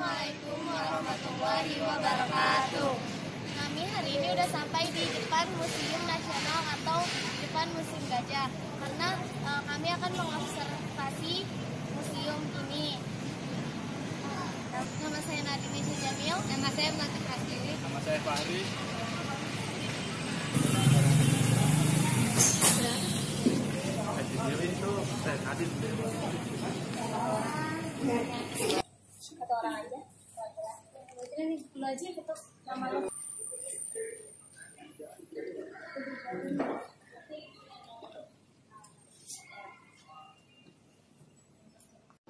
Assalamualaikum warahmatullahi wabarakatuh. Kami hari ini udah sampai di depan Museum Nasional atau depan Museum Gajah karena kami akan mengobservasi museum ini. Nama saya Nadine Jamil. Nama saya Melati Prastini. Nama saya Fahri. Sendiri itu saya Nadine. Kata orang aja. Ini dulu aja ketuk nama lo.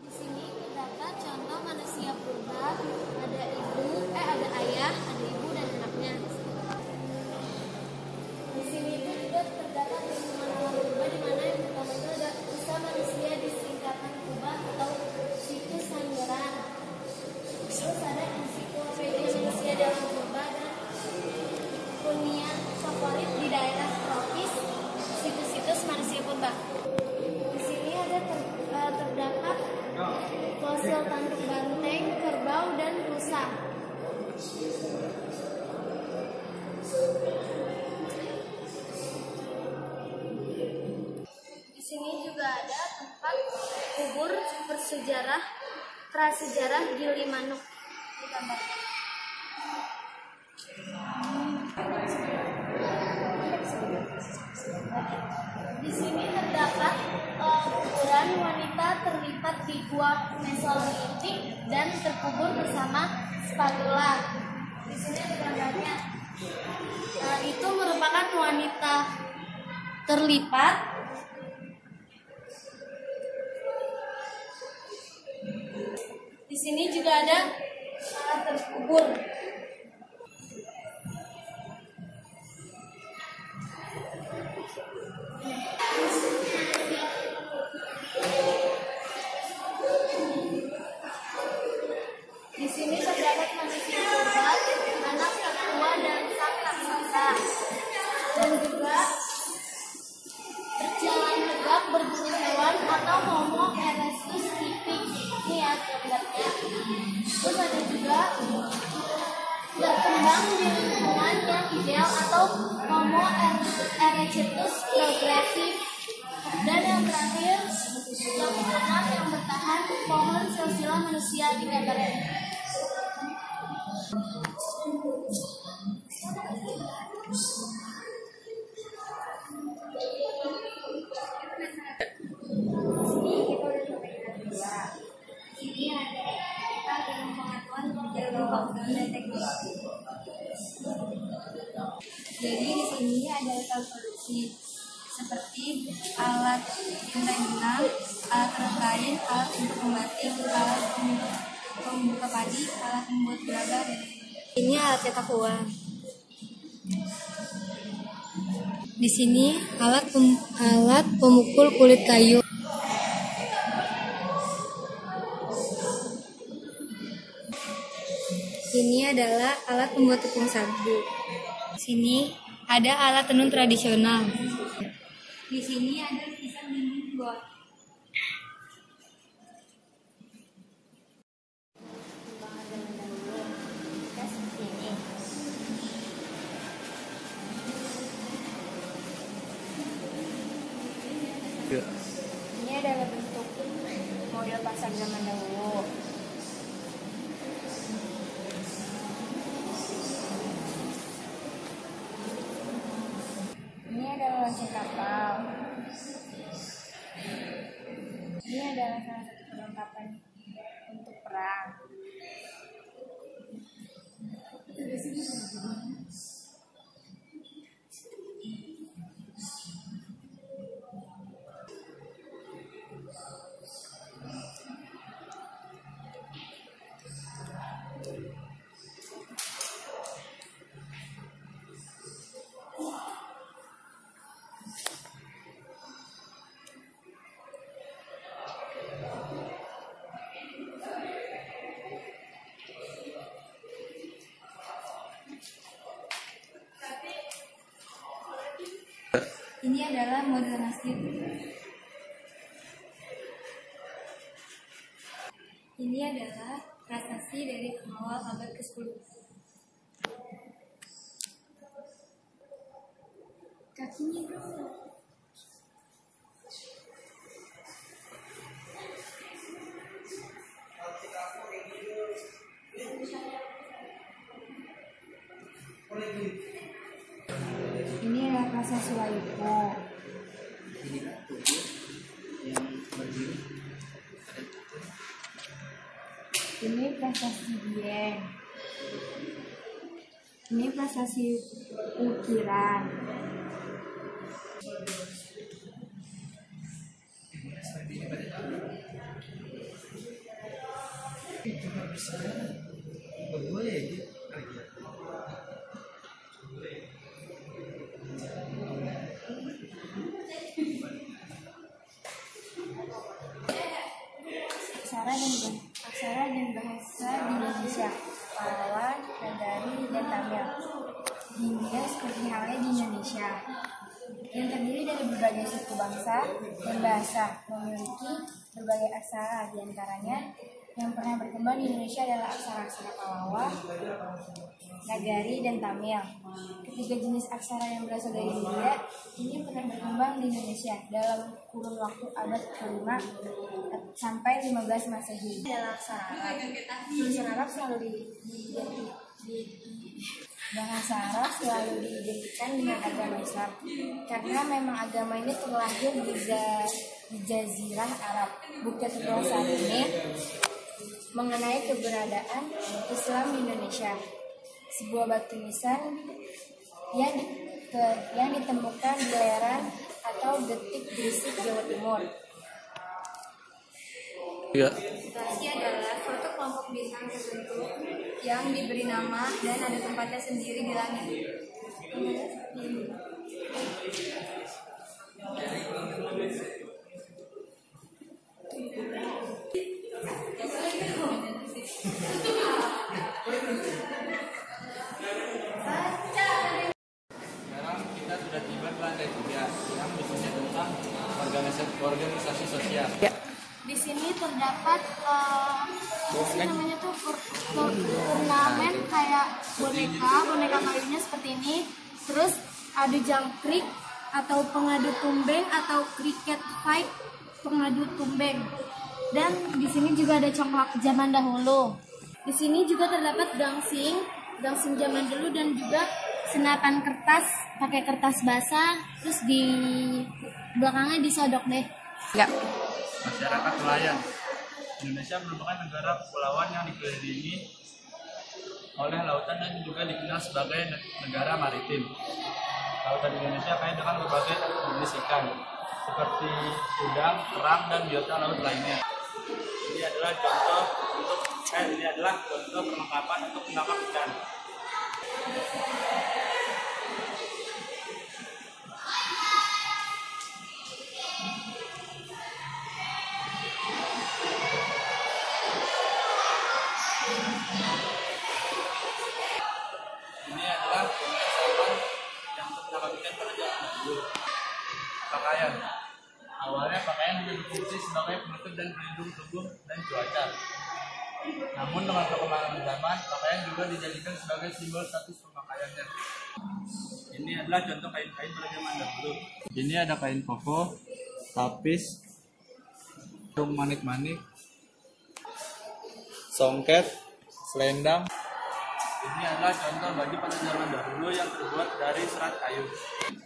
Di sini terdapat contoh manusia purba. Ada ayah, ada ibu dan anaknya. Di sini itu juga terdapat lingkungan alam purba di mana yang pertama itu ada usaha manusia di singkatan purba atau situs sandaran. Terus ada ensiklopedia manusia dalam purba dan hunian favorit di daerah tropis, situs-situs manusia purba. Di sini ada terdapat fosil tanduk banteng, kerbau dan rusa. Di sini juga ada tempat kubur prasejarah Gilimanuk. Di sini terdapat kuburan wanita terlipat di gua Mesolitik dan terkubur bersama spatula. Di sini ada gambarnya. Itu merupakan wanita terlipat di sini juga ada terkubur. Di sini terdapat manusia purba, anak tertua dan sang raksasa, dan juga berjalan tegak berburu hewan atau Homo erectus tipik. Ini ya gambarnya. Terus ada juga berkembang di lingkungan yang ideal atau Homo erectus progresif. Dan yang terakhir, lingkungan yang bertahan, pohon silsilah manusia di gambar ini. Ini ada kita dalam pengetahuan dan teknologi. Jadi di sini ada solusi seperti alat tinta benang, alat terkain, alat untuk membatik, alat untuk membuka padi, alat membuat gerabah. Ini alat cetak uang. Di sini alat pemukul kulit kayu. Ini adalah alat pembuat tepung sagu. Di sini ada alat tenun tradisional. Di sini ada lukisan dinding gua. Ini adalah bentuk model pasar zaman dahulu. Ini adalah lonceng kapal. Ini adalah salah satu perlengkapan untuk perang. Ini adalah model masjid. Ini adalah prasasti dari awal abad ke-10. Kakinya dulu. Ini adalah prasasti Waluku. Ini prasasti Dieng. Ini prasasti Ukiran. Aksara dan bahasa di Indonesia, Pahlawan, Nagari, dan Tamil. Di India seperti halnya di Indonesia, yang terdiri dari berbagai suku bangsa dan bahasa, memiliki berbagai aksara. Di antaranya yang pernah berkembang di Indonesia adalah aksara-aksara Pallawa, Nagari, dan Tamil. Ketiga jenis aksara yang berasal dari India ini pernah berkembang di Indonesia dalam kurun waktu abad ke-5 sampai 15 Masehi. Adalah aksara Arab. Tulisan Arab bahasa Arab selalu diidentikan dengan agama Islam karena memang agama ini terlahir di Jazirah Arab. Bukti terkuat saat ini mengenai keberadaan Islam di Indonesia, sebuah batu nisan yang ditemukan di Leran atau Detik Gresik, Jawa Timur. Galaksi adalah suatu kelompok bintang tertentu yang diberi nama dan ada tempatnya sendiri di langit. Sekarang kita sudah tiba di lantai 3 yang isinya tentang organisasi sosial. Di sini terdapat namanya tuh turnamen kayak boneka kayunya seperti ini. Terus adu jangkrik atau pengadu tumbeng atau cricket fight pengadu tumbeng. Dan di sini juga ada congklak zaman dahulu. Di sini juga terdapat gangsing zaman dulu dan juga senapan kertas pakai kertas basah. Terus di belakangnya disodok deh. Ya. Masyarakat nelayan. Indonesia merupakan negara kepulauan yang dikelilingi oleh lautan dan juga dikenal sebagai negara maritim. Lautan Indonesia kaya dengan berbagai jenis ikan seperti udang, kerang, dan biota laut lainnya. Ini adalah contoh perlengkapan untuk menangkap ikan. Ini adalah perlengkapan yang untuk menangkap ikan pada zaman dahulu. Pakaian. Awalnya pakaian juga berfungsi sebagai penutup dan pelindung tubuh dan cuaca. Namun dengan perkembangan zaman, pakaian juga dijadikan sebagai simbol status pemakaiannya. Ini adalah contoh kain-kain pada zaman dahulu. Ini ada kain koko, tapis, sarung manik-manik, songket, selendang. Ini adalah contoh baju pada zaman dahulu yang terbuat dari serat kayu.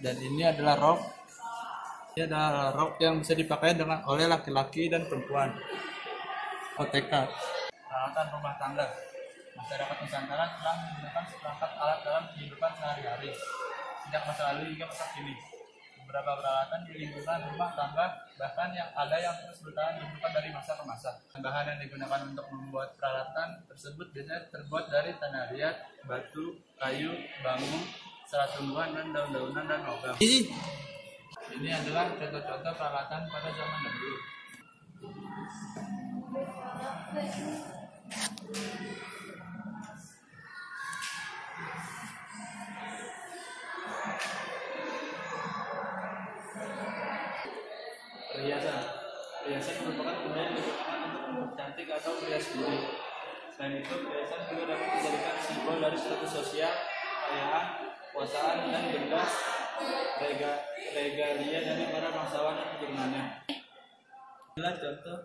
Dan ini adalah rok. Ini adalah rok yang bisa dipakai oleh laki-laki dan perempuan. OTK. Peralatan rumah tangga. Masyarakat Nusantara telah menggunakan seperangkat alat dalam kehidupan sehari-hari, sejak masa lalu hingga masa kini. Beberapa peralatan di lingkungan rumah tangga bahkan yang terus bertahan dibutuhkan dari masa ke masa. Bahan yang digunakan untuk membuat peralatan tersebut biasanya terbuat dari tanah liat, batu, kayu, bambu, serat tumbuhan, dan daun-daunan dan logam. Ini adalah contoh-contoh peralatan pada zaman dahulu. Perhiasan merupakan benda yang digunakan untuk mempercantik atau merias diri. Selain itu itu perhiasan juga dapat dijadikan simbol dari status sosial, kekayaan, kekuasaan, dan benda regalia dari para bangsawan dan keturunannya. Inilah contoh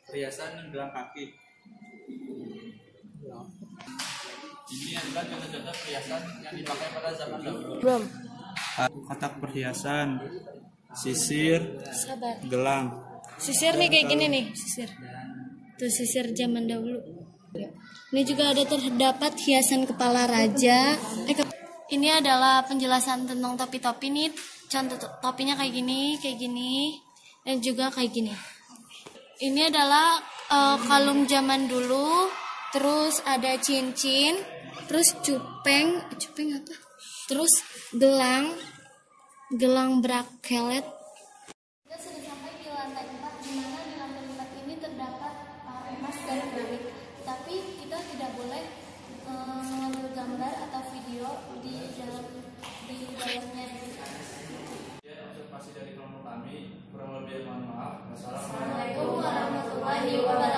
perhiasan gelang kaki. Ini adalah contoh-contoh perhiasan yang dipakai pada zaman dahulu. Belum. Kotak perhiasan, sisir, gelang. Sisir nih kayak gini nih, sisir. Tuh sisir zaman dahulu. Ini juga ada terdapat hiasan kepala raja. Ini adalah penjelasan tentang topi-topi nih. Contoh topinya kayak gini, dan juga kayak gini. Ini adalah kalung zaman dulu. Terus ada cincin, terus cupeng apa? Terus gelang bracelet. Kita sudah sampai di lantai 4, di mana di lantai 4 ini terdapat emas dan keramik. Tapi kita tidak boleh mengambil gambar atau video di dalamnya. Ya, observasi dari kelompok kami, kurang lebih mohon maaf. Wassalamualaikum Assalamualaikum warahmatullahi wabarakatuh.